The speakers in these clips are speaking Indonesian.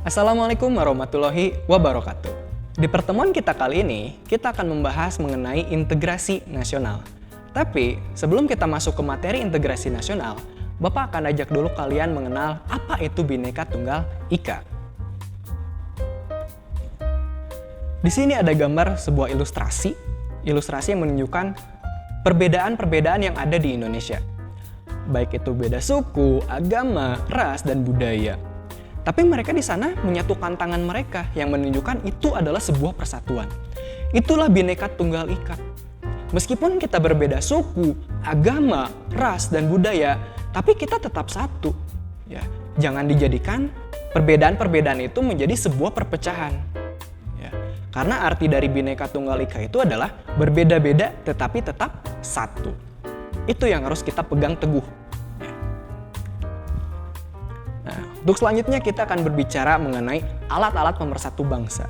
Assalamualaikum warahmatullahi wabarakatuh. Di pertemuan kita kali ini, kita akan membahas mengenai integrasi nasional. Tapi, sebelum kita masuk ke materi integrasi nasional, Bapak akan ajak dulu kalian mengenal apa itu Bhinneka Tunggal Ika. Di sini ada gambar sebuah ilustrasi yang menunjukkan perbedaan-perbedaan yang ada di Indonesia. Baik itu beda suku, agama, ras, dan budaya. Tapi mereka di sana menyatukan tangan mereka yang menunjukkan itu adalah sebuah persatuan. Itulah Bhinneka Tunggal Ika. Meskipun kita berbeda suku, agama, ras, dan budaya, tapi kita tetap satu. Ya, jangan dijadikan perbedaan-perbedaan itu menjadi sebuah perpecahan. Ya, karena arti dari Bhinneka Tunggal Ika itu adalah berbeda-beda tetapi tetap satu. Itu yang harus kita pegang teguh. Untuk selanjutnya kita akan berbicara mengenai alat-alat pemersatu bangsa.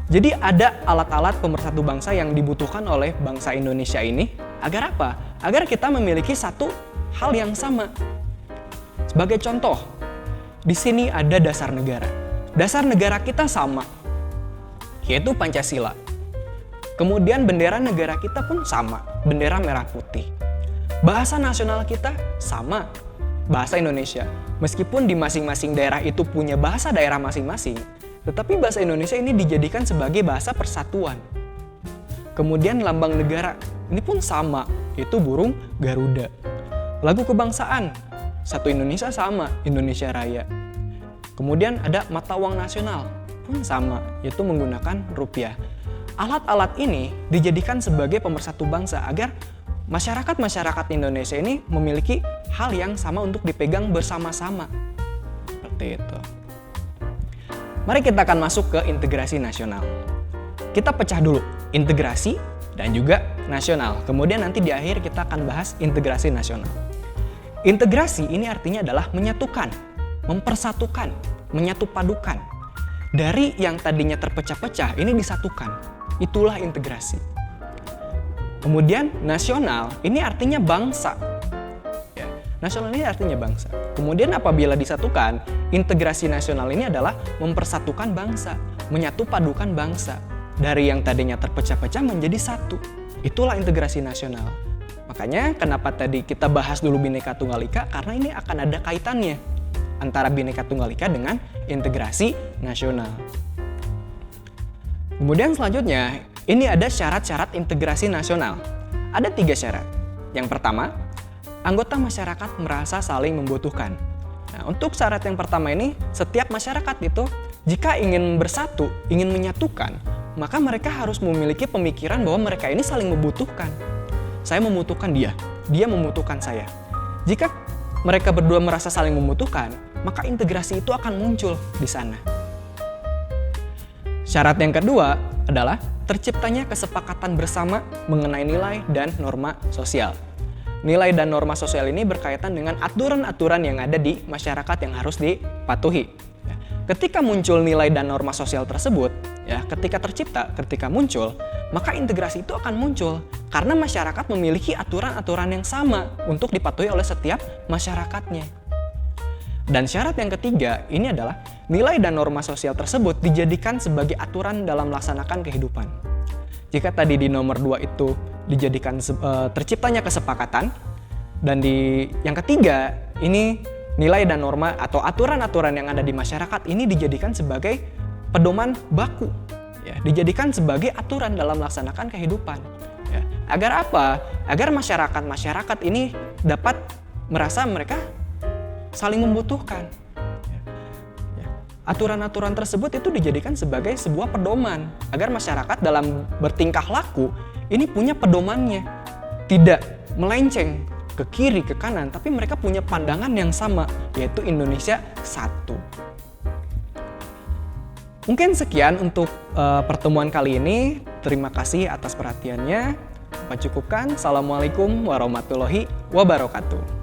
Jadi ada alat-alat pemersatu bangsa yang dibutuhkan oleh bangsa Indonesia ini agar apa? Agar kita memiliki satu hal yang sama. Sebagai contoh, di sini ada dasar negara. Dasar negara kita sama, yaitu Pancasila. Kemudian bendera negara kita pun sama, bendera merah putih. Bahasa nasional kita sama, bahasa Indonesia. Meskipun di masing-masing daerah itu punya bahasa daerah masing-masing, tetapi bahasa Indonesia ini dijadikan sebagai bahasa persatuan. Kemudian lambang negara ini pun sama, yaitu burung Garuda. Lagu kebangsaan, satu Indonesia sama, Indonesia Raya. Kemudian ada mata uang nasional, pun sama, yaitu menggunakan rupiah. Alat-alat ini dijadikan sebagai pemersatu bangsa agar masyarakat Indonesia ini memiliki hal yang sama untuk dipegang bersama-sama. Seperti itu. Mari kita akan masuk ke integrasi nasional. Kita pecah dulu integrasi dan juga nasional. Kemudian nanti di akhir kita akan bahas integrasi nasional. Integrasi ini artinya adalah menyatukan, mempersatukan, menyatupadukan. Dari yang tadinya terpecah-pecah ini disatukan. Itulah integrasi. Kemudian nasional ini artinya bangsa. Ya, nasional ini artinya bangsa. Kemudian apabila disatukan, integrasi nasional ini adalah mempersatukan bangsa, menyatupadukan bangsa. Dari yang tadinya terpecah-pecah menjadi satu. Itulah integrasi nasional. Makanya kenapa tadi kita bahas dulu Bhinneka Tunggal Ika, karena ini akan ada kaitannya antara Bhinneka Tunggal Ika dengan integrasi nasional. Kemudian selanjutnya, ini ada syarat-syarat integrasi nasional. Ada 3 syarat. Yang pertama, anggota masyarakat merasa saling membutuhkan. Nah, untuk syarat yang pertama ini, setiap masyarakat itu jika ingin bersatu, ingin menyatukan, maka mereka harus memiliki pemikiran bahwa mereka ini saling membutuhkan. Saya membutuhkan dia, dia membutuhkan saya. Jika mereka berdua merasa saling membutuhkan, maka integrasi itu akan muncul di sana. Syarat yang kedua adalah terciptanya kesepakatan bersama mengenai nilai dan norma sosial. Nilai dan norma sosial ini berkaitan dengan aturan-aturan yang ada di masyarakat yang harus dipatuhi. Ketika muncul nilai dan norma sosial tersebut, ketika muncul, maka integrasi itu akan muncul karena masyarakat memiliki aturan-aturan yang sama untuk dipatuhi oleh setiap masyarakatnya. Dan syarat yang ketiga ini adalah nilai dan norma sosial tersebut dijadikan sebagai aturan dalam melaksanakan kehidupan. Jika tadi di nomor 2 itu dijadikan terciptanya kesepakatan, dan di yang ketiga ini nilai dan norma atau aturan-aturan yang ada di masyarakat ini dijadikan sebagai pedoman baku, ya, dijadikan sebagai aturan dalam melaksanakan kehidupan. Ya. Agar apa? Agar masyarakat ini dapat merasa mereka saling membutuhkan. Aturan-aturan tersebut itu dijadikan sebagai sebuah pedoman agar masyarakat dalam bertingkah laku ini punya pedomannya, tidak melenceng ke kiri ke kanan, tapi mereka punya pandangan yang sama, yaitu Indonesia satu. Mungkin sekian untuk pertemuan kali ini. Terima kasih atas perhatiannya. Cukupkan. Assalamualaikum warahmatullahi wabarakatuh.